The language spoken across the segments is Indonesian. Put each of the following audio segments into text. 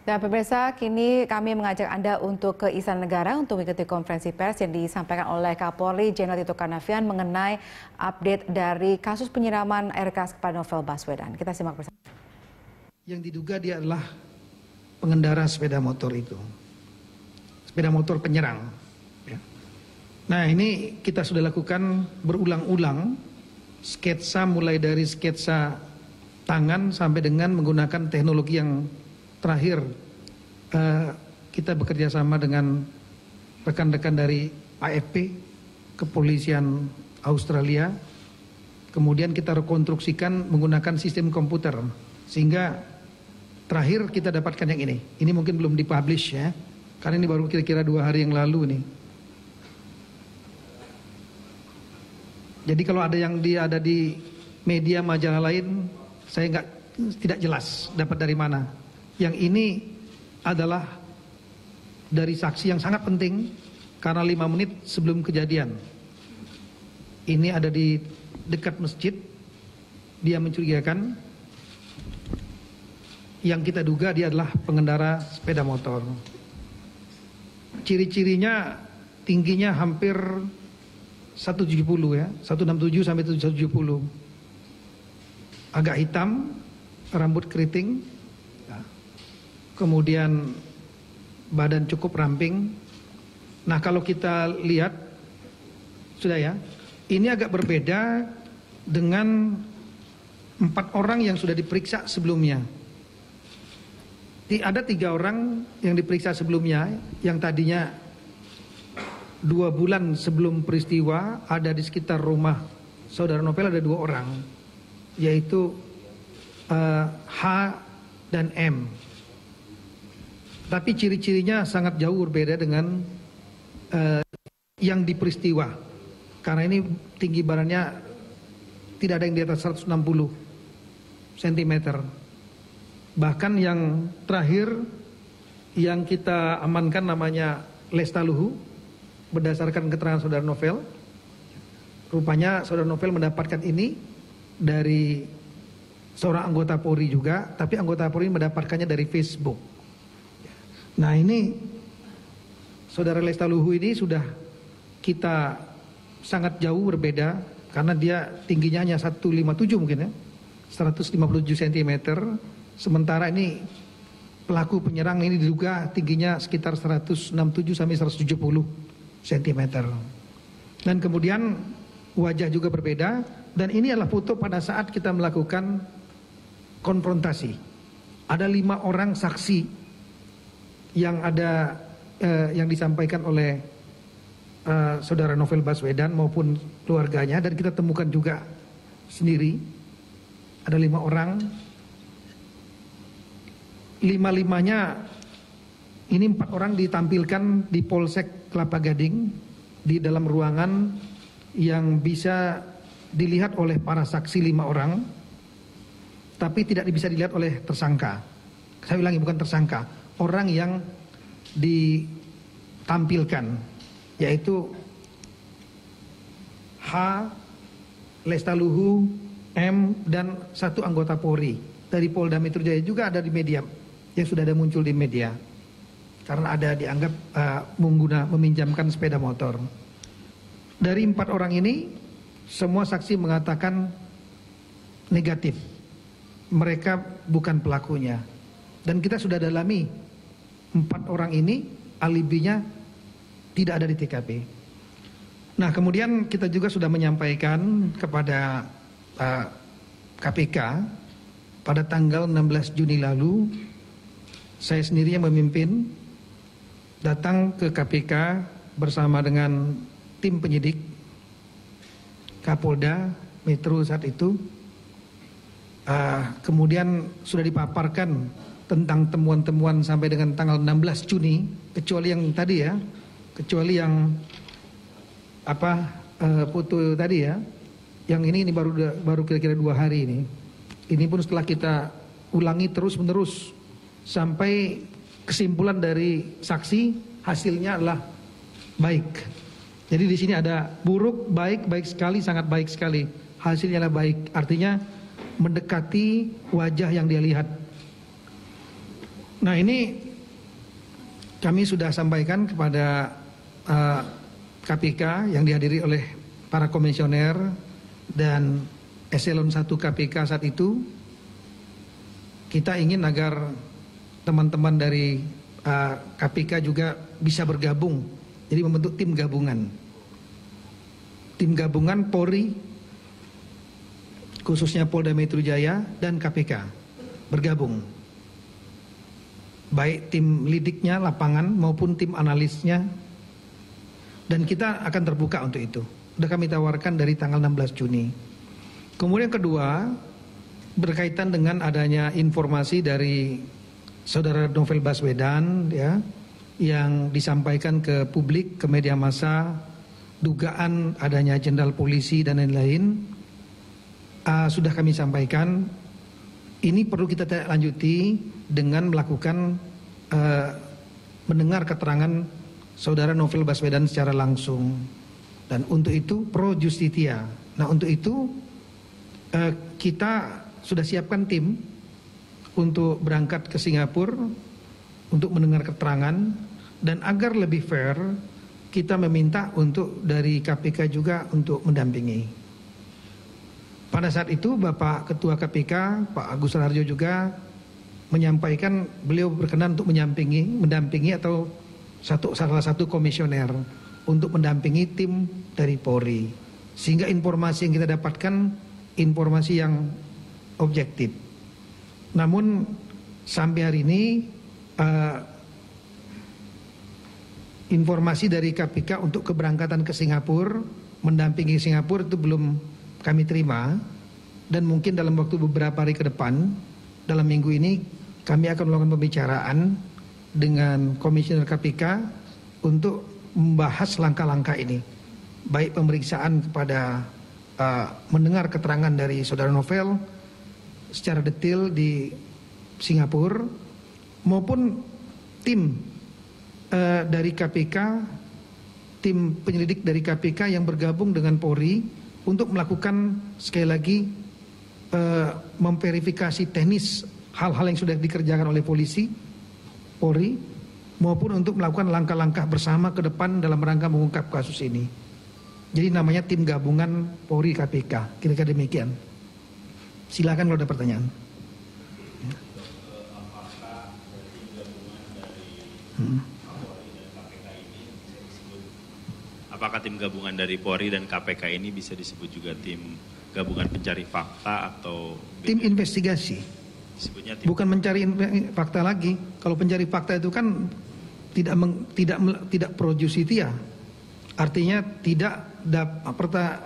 Dan pemirsa, kini kami mengajak Anda untuk ke Istana Negara untuk mengikuti konferensi pers yang disampaikan oleh Kapolri Jenderal Tito Karnavian mengenai update dari kasus penyiraman air keras kepada Novel Baswedan. Kita simak bersama. Yang diduga dia adalah pengendara sepeda motor itu, sepeda motor penyerang. Nah, ini kita sudah lakukan berulang-ulang, sketsa mulai dari sketsa tangan sampai dengan menggunakan teknologi yang terakhir. Kita bekerja sama dengan rekan-rekan dari AFP, Kepolisian Australia, kemudian kita rekonstruksikan menggunakan sistem komputer, sehingga terakhir kita dapatkan yang ini. Ini mungkin belum dipublish ya, karena ini baru kira-kira 2 hari yang lalu nih. Jadi kalau ada yang ada di media majalah lain, saya tidak jelas dapat dari mana. Yang ini adalah dari saksi yang sangat penting karena 5 menit sebelum kejadian. Ini ada di dekat masjid, dia mencurigakan. Yang kita duga dia adalah pengendara sepeda motor. Ciri-cirinya tingginya hampir 170 ya, 167 sampai 170. Agak hitam, rambut keriting, kemudian badan cukup ramping. Nah, kalau kita lihat, sudah ya, ini agak berbeda dengan 4 orang yang sudah diperiksa sebelumnya. Ada 3 orang yang diperiksa sebelumnya, yang tadinya 2 bulan sebelum peristiwa ada di sekitar rumah saudara Novel, ada 2 orang, yaitu H dan M. Tapi ciri-cirinya sangat jauh berbeda dengan yang diperistiwa. Karena ini tinggi badannya tidak ada yang di atas 160 cm. Bahkan yang terakhir yang kita amankan namanya Lestaluhu, berdasarkan keterangan saudara Novel. Rupanya saudara Novel mendapatkan ini dari seorang anggota Polri juga, tapi anggota Polri mendapatkannya dari Facebook. Nah, ini saudara Lestaluhu ini sudah kita sangat jauh berbeda karena dia tingginya hanya 157 mungkin ya, 157 cm. Sementara ini pelaku penyerang ini diduga tingginya sekitar 167 sampai 170 cm. Dan kemudian wajah juga berbeda, dan ini adalah foto pada saat kita melakukan konfrontasi. Ada 5 orang saksi yang ada yang disampaikan oleh saudara Novel Baswedan maupun keluarganya, dan kita temukan juga sendiri ada 5 orang. 5-5-nya ini 4 orang ditampilkan di Polsek Kelapa Gading di dalam ruangan yang bisa dilihat oleh para saksi 5 orang, tapi tidak bisa dilihat oleh tersangka. Saya ulangi, bukan tersangka, orang yang ditampilkan, yaitu H, Lestaluhu, M, dan 1 anggota Polri dari Polda Metro Jaya juga ada di media, yang sudah ada muncul di media karena ada dianggap meminjamkan sepeda motor. Dari 4 orang ini semua saksi mengatakan negatif, mereka bukan pelakunya, dan kita sudah dalami 4 orang ini alibinya tidak ada di TKP. Nah, kemudian kita juga sudah menyampaikan kepada KPK pada tanggal 16 Juni lalu, saya sendiri yang memimpin datang ke KPK bersama dengan tim penyidik Kapolda Metro saat itu. Kemudian sudah dipaparkan tentang temuan-temuan sampai dengan tanggal 16 Juni, kecuali yang tadi ya, kecuali yang foto tadi ya. Yang ini baru kira-kira 2 hari ini. Ini pun setelah kita ulangi terus-menerus sampai kesimpulan dari saksi hasilnya adalah baik. Jadi di sini ada buruk, baik, baik sekali, sangat baik sekali. Hasilnya adalah baik, artinya mendekati wajah yang dia lihat. Nah, ini kami sudah sampaikan kepada KPK yang dihadiri oleh para komisioner dan Eselon 1 KPK saat itu. Kita ingin agar teman-teman dari KPK juga bisa bergabung, jadi membentuk tim gabungan. Tim gabungan Polri, khususnya Polda Metro Jaya dan KPK bergabung. Baik tim lidiknya lapangan maupun tim analisnya, dan kita akan terbuka untuk itu. Sudah kami tawarkan dari tanggal 16 Juni. Kemudian kedua, berkaitan dengan adanya informasi dari Saudara Novel Baswedan ya, yang disampaikan ke publik, ke media massa, dugaan adanya jenderal polisi dan lain-lain. Sudah kami sampaikan, ini perlu kita lanjuti dengan melakukan mendengar keterangan Saudara Novel Baswedan secara langsung. Dan untuk itu pro justitia. Nah, untuk itu kita sudah siapkan tim untuk berangkat ke Singapura untuk mendengar keterangan, dan agar lebih fair kita meminta untuk dari KPK juga untuk mendampingi. Pada saat itu Bapak Ketua KPK Pak Agus Raharjo juga menyampaikan beliau berkenan untuk mendampingi atau salah satu komisioner untuk mendampingi tim dari Polri, sehingga informasi yang kita dapatkan informasi yang objektif. Namun sampai hari ini informasi dari KPK untuk keberangkatan ke Singapura, mendampingi Singapura itu belum kami terima, dan mungkin dalam waktu beberapa hari ke depan, dalam minggu ini kami akan melakukan pembicaraan dengan komisioner KPK untuk membahas langkah-langkah ini, baik pemeriksaan kepada mendengar keterangan dari Saudara Novel secara detail di Singapura, maupun tim dari KPK, tim penyelidik dari KPK yang bergabung dengan Polri untuk melakukan sekali lagi memverifikasi teknis hal-hal yang sudah dikerjakan oleh Polri, maupun untuk melakukan langkah-langkah bersama ke depan dalam rangka mengungkap kasus ini. Jadi namanya tim gabungan Polri KPK, kira-kira demikian. Silakan kalau ada pertanyaan. Apakah tim gabungan dari Polri dan KPK ini bisa disebut juga tim gabungan pencari fakta atau tim investigasi? Disebutnya tim. Bukan mencari fakta lagi. Kalau pencari fakta itu kan tidak pro justitia. Artinya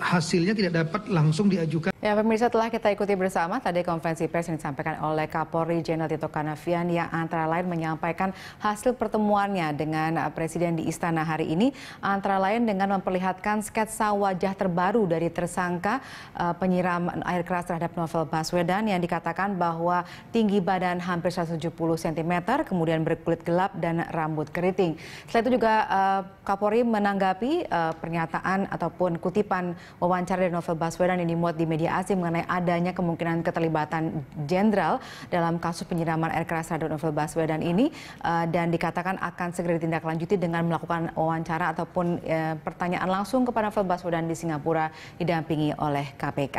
hasilnya tidak dapat langsung diajukan. Ya, pemirsa, telah kita ikuti bersama tadi konferensi pers yang disampaikan oleh Kapolri Jenderal Tito Karnavian yang antara lain menyampaikan hasil pertemuannya dengan Presiden di Istana hari ini, antara lain dengan memperlihatkan sketsa wajah terbaru dari tersangka penyiram air keras terhadap Novel Baswedan yang dikatakan bahwa tinggi badan hampir 170 cm, kemudian berkulit gelap dan rambut keriting. Selain itu juga Kapolri menanggapi pernyataan ataupun kutipan wawancara dari Novel Baswedan yang dimuat di media asing mengenai adanya kemungkinan keterlibatan jenderal dalam kasus penyiraman air keras terhadap Novel Baswedan ini, dan dikatakan akan segera ditindaklanjuti dengan melakukan wawancara ataupun pertanyaan langsung kepada Novel Baswedan di Singapura didampingi oleh KPK.